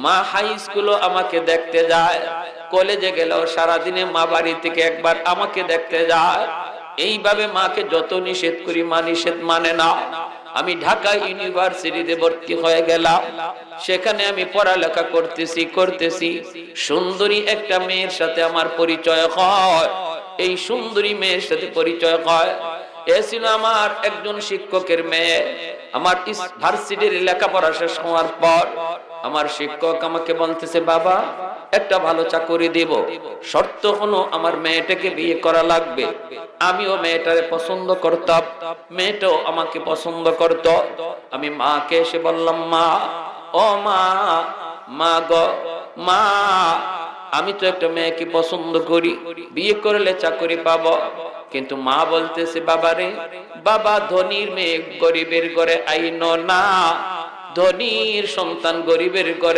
মা হাই স্কুলও আমাকে দেখতে যায়, কলেজে গেলেও সারাদিনে মা বাড়ি থেকে একবার আমাকে দেখতে যায়। এইভাবে মাকে যত নিষেধ করি মা নিষেধ মানে না। আমি ঢাকা ইউনিভার্সিটিতে ভর্তি হয়ে গেলাম, সেখানে আমি পড়ালেখা করতেছি। সুন্দরী একটা মেয়ের সাথে আমার পরিচয় হয়। এই সুন্দরী মেয়ের সাথে পরিচয় হয়, এ ছিল আমার একজন শিক্ষকের মেয়ে। আমার ভার্সিটির লেখাপড়া শেষ হওয়ার পর আমার শিক্ষক আমাকে বলতেছে, বাবা একটা ভালো চাকরি দেব, শর্ত হলো আমার মেয়েটাকে বিয়ে করা লাগবে। আমিও মেয়েটারে পছন্দ করতাম, মেয়েটাও আমাকে পছন্দ করত। আমি মাকে এসে বললাম, মা, ও মা, মা গো মা, আমি তো একটা মেয়েকে পছন্দ করি, বিয়ে করলে চাকরি পাবো। কিন্তু মা বলতেছে, বাবারে বাবা, ধনীর মেয়ে গরিবের ঘরে আইনো না, ধনীর সন্তান গরিবের ঘরে